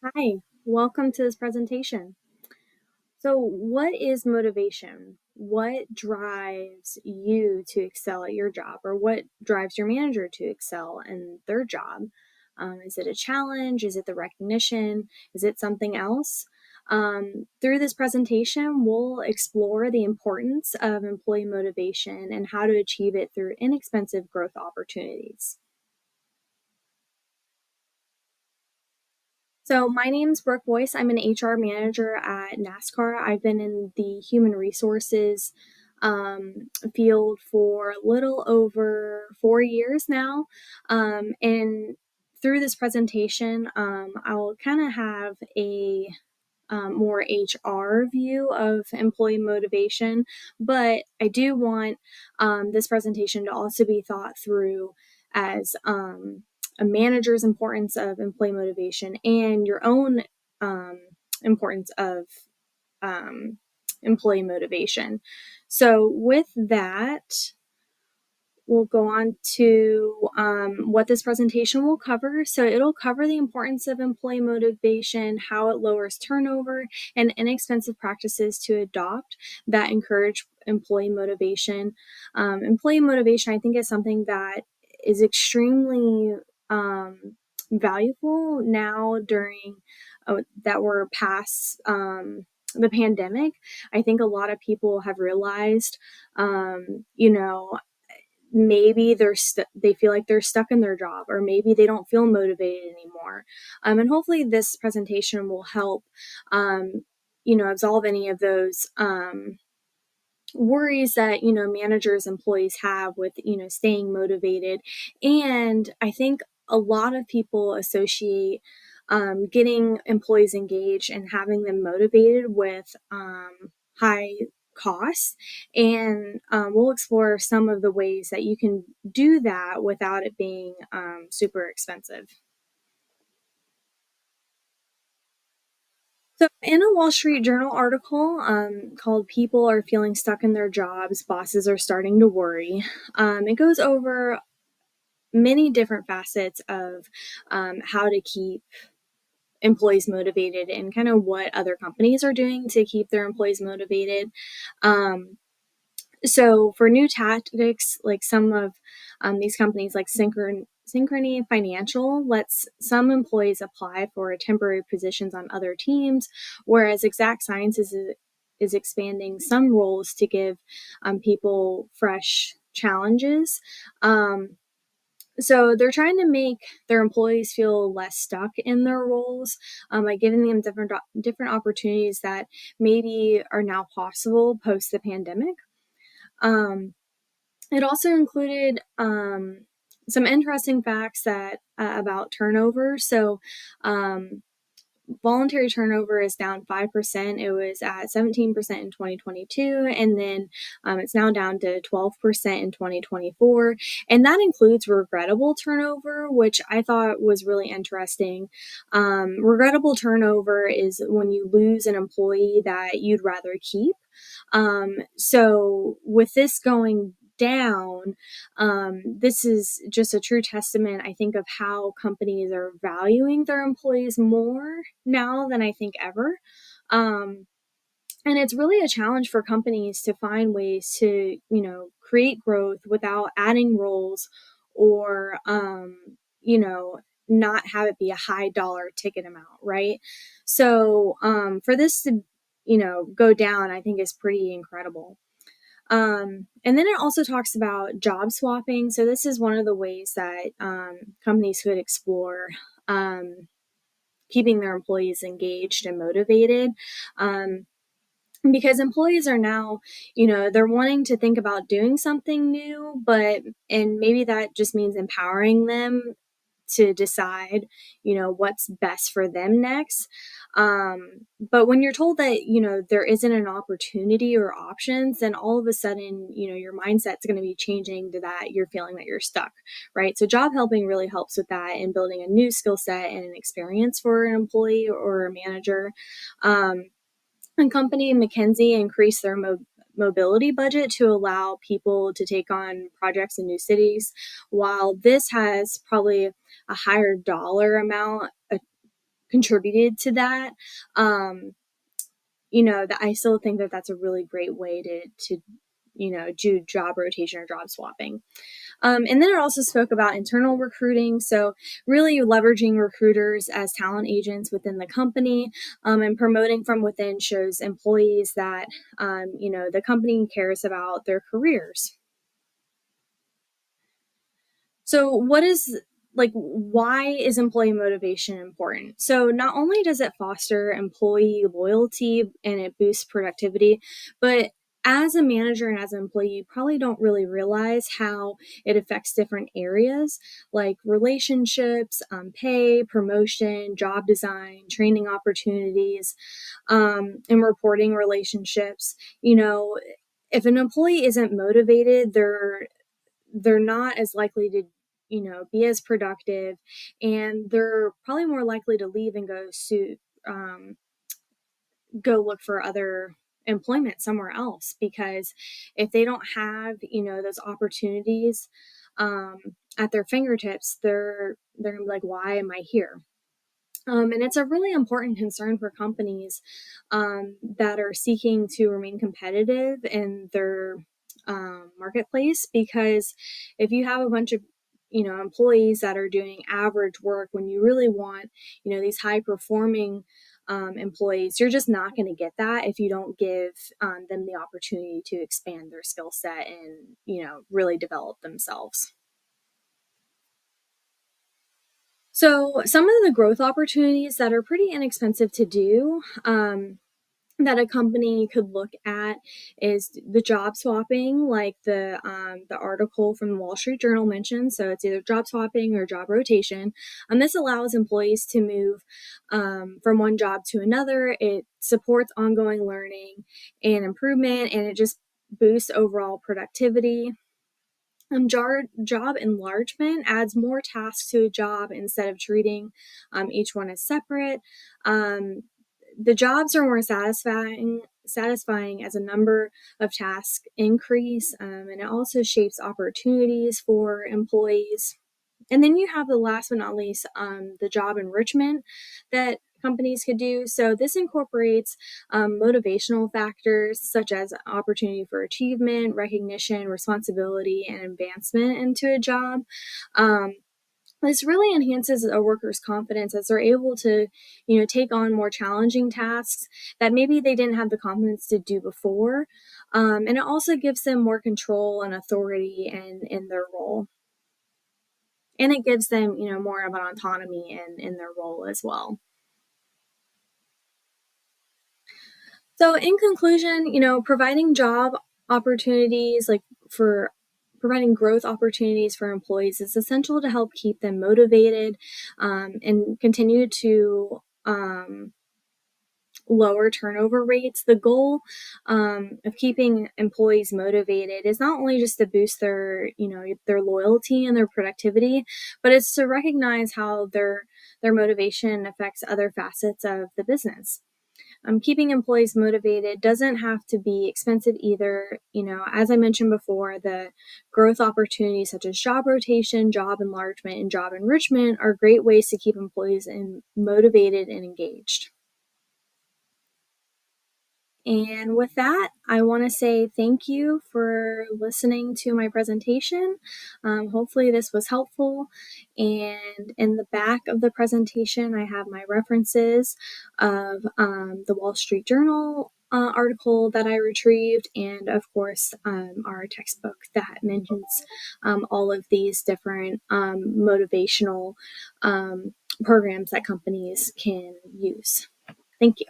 Hi, welcome to this presentation. So, what is motivation? What drives you to excel at your job, or what drives your manager to excel in their job? Is it a challenge? Is it the recognition? Is it something else? Through this presentation, we'll explore the importance of employee motivation and how to achieve it through inexpensive growth opportunities. So my name's Brooke Boyce. I'm an HR manager at NASCAR. I've been in the human resources field for a little over 4 years now. And through this presentation, I'll kind of have a more HR view of employee motivation, but I do want this presentation to also be thought through as a manager's importance of employee motivation and your own importance of um, employee motivation. So, with that, we'll go on to what this presentation will cover. So it'll cover the importance of employee motivation, how it lowers turnover, and inexpensive practices to adopt that encourage employee motivation. Employee motivation, I think, is something that is extremely valuable now during that we're past the pandemic. I think a lot of people have realized, you know, maybe they feel like they're stuck in their job, or maybe they don't feel motivated anymore, and hopefully this presentation will help absolve any of those worries that managers, employees have with staying motivated. And I think a lot of people associate getting employees engaged and having them motivated with high costs. And we'll explore some of the ways that you can do that without it being super expensive. So, in a Wall Street Journal article called People Are Feeling Stuck in Their Jobs, Bosses Are Starting to Worry, it goes over many different facets of how to keep employees motivated and kind of what other companies are doing to keep their employees motivated. Um, so for new tactics, like some of these companies like Synchrony Financial lets some employees apply for temporary positions on other teams, whereas Exact Sciences is expanding some roles to give people fresh challenges. So they're trying to make their employees feel less stuck in their roles by giving them different opportunities that maybe are now possible post the pandemic. Um, it also included some interesting facts that about turnover. So, voluntary turnover is down 5%. It was at 17% in 2022, and then it's now down to 12% in 2024. And that includes regrettable turnover, which I thought was really interesting. Regrettable turnover is when you lose an employee that you'd rather keep. So, with this going down, this is just a true testament, I think, of how companies are valuing their employees more now than I think ever. Um, and it's really a challenge for companies to find ways to, create growth without adding roles or, not have it be a high dollar ticket amount, right? So for this to, go down, I think is pretty incredible. And then it also talks about job swapping. So this is one of the ways that companies could explore keeping their employees engaged and motivated. Because employees are now, they're wanting to think about doing something new, and maybe that just means empowering them to decide, what's best for them next. But when you're told that, there isn't an opportunity or options, then all of a sudden, your mindset's going to be changing to that you're feeling that you're stuck, right? So job helping really helps with that and building a new skill set and an experience for an employee or a manager. And company McKinsey increased their mobility budget to allow people to take on projects in new cities. While this has probably a higher dollar amount contributed to that, that I still think that that's a really great way to do job rotation or job swapping. And then it also spoke about internal recruiting. So, really leveraging recruiters as talent agents within the company, and promoting from within shows employees that, the company cares about their careers. So, why is employee motivation important? So, not only does it foster employee loyalty and it boosts productivity, but as a manager and as an employee, you probably don't really realize how it affects different areas like relationships, pay, promotion, job design, training opportunities, and reporting relationships. If an employee isn't motivated, they're not as likely to be as productive, and they're probably more likely to leave and um, go look for other employment somewhere else, because if they don't have those opportunities um, at their fingertips, they're gonna be like, why am I here? And it's a really important concern for companies that are seeking to remain competitive in their marketplace. Because if you have a bunch of employees that are doing average work, when you really want these high performing employees, you're just not going to get that if you don't give them the opportunity to expand their skill set and really develop themselves. So, some of the growth opportunities that are pretty inexpensive to do, that a company could look at, is the job swapping, like the article from the Wall Street Journal mentioned. So, it's either job swapping or job rotation. This allows employees to move from one job to another. It supports ongoing learning and improvement, and it just boosts overall productivity. Job enlargement adds more tasks to a job instead of treating each one as separate. Um, the jobs are more satisfying as a number of tasks increase, and it also shapes opportunities for employees. And then you have the last but not least, the job enrichment that companies could do. So this incorporates motivational factors such as opportunity for achievement, recognition, responsibility, and advancement into a job. Um, this really enhances a worker's confidence as they're able to, take on more challenging tasks that maybe they didn't have the confidence to do before. And it also gives them more control and authority in their role. And it gives them, more of an autonomy in their role as well. So in conclusion, providing job opportunities, like for providing growth opportunities for employees, is essential to help keep them motivated, and continue to lower turnover rates. The goal of keeping employees motivated is not only just to boost their loyalty and their productivity, but it's to recognize how their motivation affects other facets of the business. Keeping employees motivated doesn't have to be expensive either. As I mentioned before, the growth opportunities such as job rotation, job enlargement, and job enrichment are great ways to keep employees motivated and engaged. And with that, I want to say thank you for listening to my presentation. Hopefully, this was helpful. And in the back of the presentation, I have my references of the Wall Street Journal article that I retrieved, and of course, our textbook that mentions all of these different motivational programs that companies can use. Thank you.